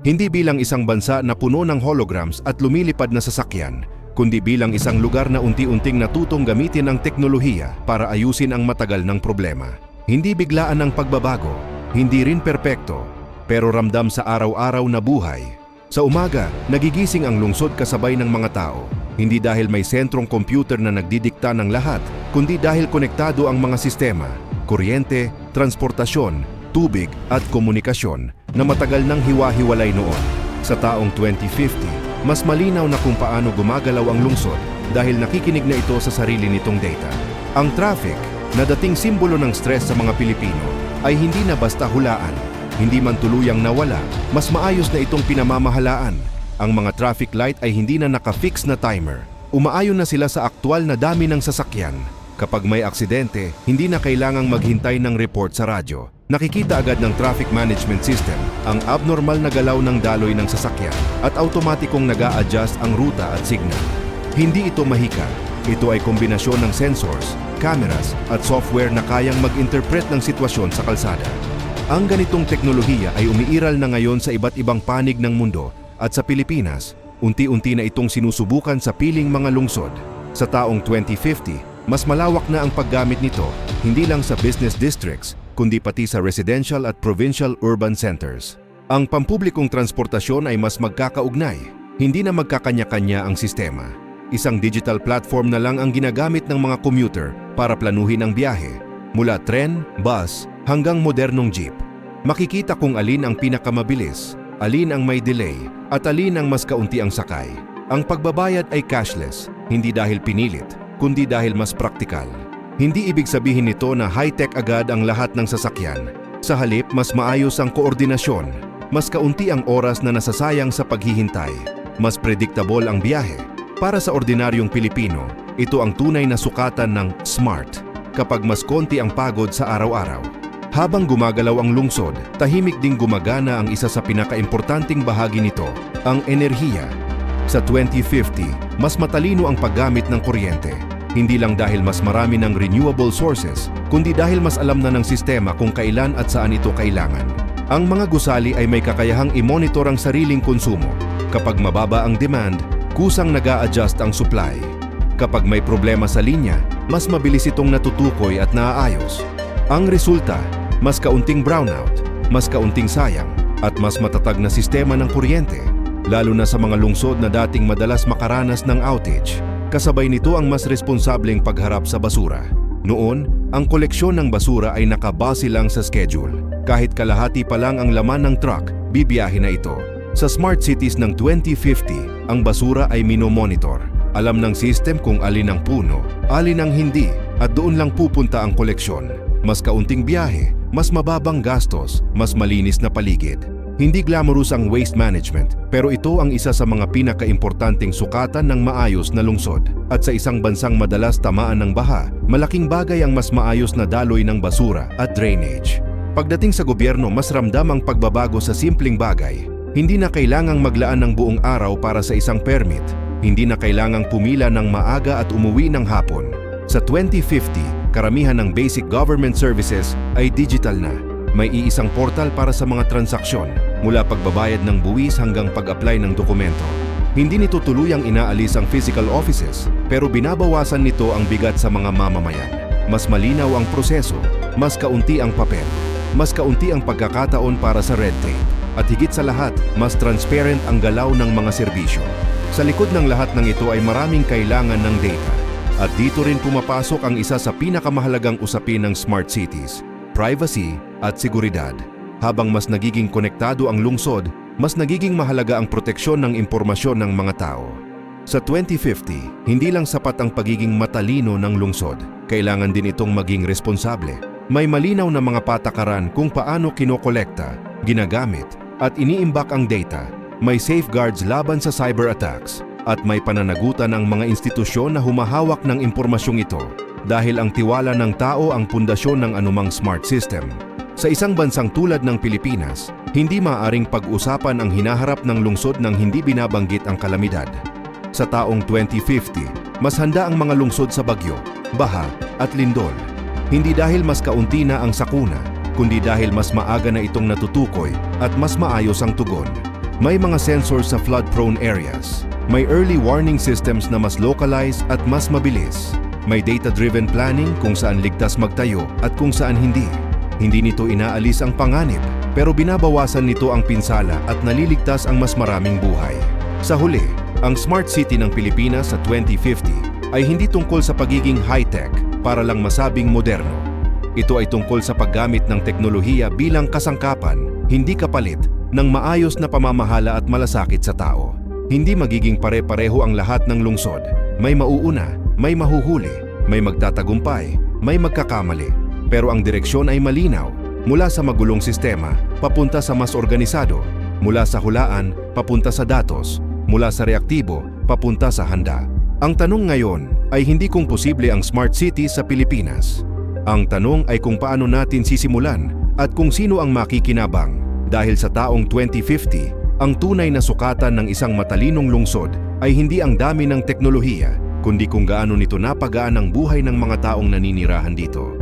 Hindi bilang isang bansa na puno ng holograms at lumilipad na sasakyan, kundi bilang isang lugar na unti-unting natutong gamitin ang teknolohiya para ayusin ang matagal ng problema. Hindi biglaan ang pagbabago, hindi rin perpekto, pero ramdam sa araw-araw na buhay. Sa umaga, nagigising ang lungsod kasabay ng mga tao, hindi dahil may sentrong computer na nagdidikta ng lahat, kundi dahil konektado ang mga sistema, kuryente, transportasyon, tubig at komunikasyon na matagal nang hiwa-hiwalay noon. Sa taong 2050, mas malinaw na kung paano gumagalaw ang lungsod dahil nakikinig na ito sa sarili nitong data. Ang traffic, na dating simbolo ng stress sa mga Pilipino, ay hindi na basta hulaan. Hindi man tuluyang nawala, mas maayos na itong pinamamahalaan. Ang mga traffic light ay hindi na naka-fix na timer. Umaayon na sila sa aktwal na dami ng sasakyan. Kapag may aksidente, hindi na kailangang maghintay ng report sa radyo. Nakikita agad ng traffic management system ang abnormal na galaw ng daloy ng sasakyan at automatikong nag-a-adjust ang ruta at signal. Hindi ito mahika. Ito ay kombinasyon ng sensors, cameras at software na kayang mag-interpret ng sitwasyon sa kalsada. Ang ganitong teknolohiya ay umiiral na ngayon sa iba't ibang panig ng mundo at sa Pilipinas, unti-unti na itong sinusubukan sa piling mga lungsod. Sa taong 2050, mas malawak na ang paggamit nito hindi lang sa business districts, kundi pati sa residential at provincial urban centers. Ang pampublikong transportasyon ay mas magkakaugnay, hindi na magkakanya-kanya ang sistema. Isang digital platform na lang ang ginagamit ng mga commuter para planuhin ang biyahe, mula tren, bus, hanggang modernong jeep. Makikita kung alin ang pinakamabilis, alin ang may delay, at alin ang mas kaunti ang sakay. Ang pagbabayad ay cashless, hindi dahil pinilit, kundi dahil mas praktikal. Hindi ibig sabihin nito na high-tech agad ang lahat ng sasakyan. Sa halip, mas maayos ang koordinasyon, mas kaunti ang oras na nasasayang sa paghihintay, mas predictable ang biyahe. Para sa ordinaryong Pilipino, ito ang tunay na sukatan ng smart, kapag mas konti ang pagod sa araw-araw. Habang gumagalaw ang lungsod, tahimik ding gumagana ang isa sa pinakaimportanting bahagi nito, ang enerhiya. Sa 2050, mas matalino ang paggamit ng kuryente. Hindi lang dahil mas marami ng renewable sources, kundi dahil mas alam na ng sistema kung kailan at saan ito kailangan. Ang mga gusali ay may kakayahang i-monitor ang sariling konsumo. Kapag mababa ang demand, kusang nag-a-adjust ang supply. Kapag may problema sa linya, mas mabilis itong natutukoy at naaayos. Ang resulta, mas kaunting brownout, mas kaunting sayang, at mas matatag na sistema ng kuryente, lalo na sa mga lungsod na dating madalas makaranas ng outage. Kasabay nito ang mas responsableng pagharap sa basura. Noon, ang koleksyon ng basura ay nakabase lang sa schedule. Kahit kalahati pa lang ang laman ng truck, bibiyahe na ito. Sa smart cities ng 2050, ang basura ay minomonitor. Alam ng system kung alin ang puno, alin ang hindi, at doon lang pupunta ang koleksyon. Mas kaunting biyahe, mas mababang gastos, mas malinis na paligid. Hindi glamorous ang waste management, pero ito ang isa sa mga pinakaimportanteng sukatan ng maayos na lungsod. At sa isang bansang madalas tamaan ng baha, malaking bagay ang mas maayos na daloy ng basura at drainage. Pagdating sa gobyerno, mas ramdam ang pagbabago sa simpleng bagay. Hindi na kailangang maglaan ng buong araw para sa isang permit. Hindi na kailangang pumila ng maaga at umuwi ng hapon. Sa 2050, karamihan ng basic government services ay digital na. May iisang portal para sa mga transaksyon, mula pagbabayad ng buwis hanggang pag-apply ng dokumento. Hindi nito tuluyang inaalis ang physical offices, pero binabawasan nito ang bigat sa mga mamamayan. Mas malinaw ang proseso, mas kaunti ang papel, mas kaunti ang pagkakataon para sa red tape, at higit sa lahat, mas transparent ang galaw ng mga serbisyo. Sa likod ng lahat ng ito ay maraming kailangan ng data. At dito rin pumapasok ang isa sa pinakamahalagang usapin ng smart cities, privacy at seguridad. Habang mas nagiging konektado ang lungsod, mas nagiging mahalaga ang proteksyon ng impormasyon ng mga tao. Sa 2050, hindi lang sapat ang pagiging matalino ng lungsod, kailangan din itong maging responsable. May malinaw na mga patakaran kung paano kinokolekta, ginagamit, at iniimbak ang data. May safeguards laban sa cyber attacks, at may pananagutan ang mga institusyon na humahawak ng impormasyong ito. Dahil ang tiwala ng tao ang pundasyon ng anumang smart system. Sa isang bansang tulad ng Pilipinas, hindi maaaring pag-usapan ang hinaharap ng lungsod nang hindi binabanggit ang kalamidad. Sa taong 2050, mas handa ang mga lungsod sa bagyo, baha at lindol. Hindi dahil mas kaunti na ang sakuna, kundi dahil mas maaga na itong natutukoy at mas maayos ang tugon. May mga sensors sa flood-prone areas. May early warning systems na mas localized at mas mabilis. May data-driven planning kung saan ligtas magtayo at kung saan hindi. Hindi nito inaalis ang panganib, pero binabawasan nito ang pinsala at naliligtas ang mas maraming buhay. Sa huli, ang Smart City ng Pilipinas sa 2050 ay hindi tungkol sa pagiging high-tech para lang masabing moderno. Ito ay tungkol sa paggamit ng teknolohiya bilang kasangkapan, hindi kapalit, ng maayos na pamamahala at malasakit sa tao. Hindi magiging pare-pareho ang lahat ng lungsod. May mauuna, may mahuhuli, may magtatagumpay, may magkakamali. Pero ang direksyon ay malinaw, mula sa magulong sistema, papunta sa mas organisado, mula sa hulaan, papunta sa datos, mula sa reaktibo, papunta sa handa. Ang tanong ngayon ay hindi kung posible ang Smart City sa Pilipinas. Ang tanong ay kung paano natin sisimulan at kung sino ang makikinabang. Dahil sa taong 2050, ang tunay na sukatan ng isang matalinong lungsod ay hindi ang dami ng teknolohiya, kundi kung gaano nito napagaan ang buhay ng mga taong naninirahan dito.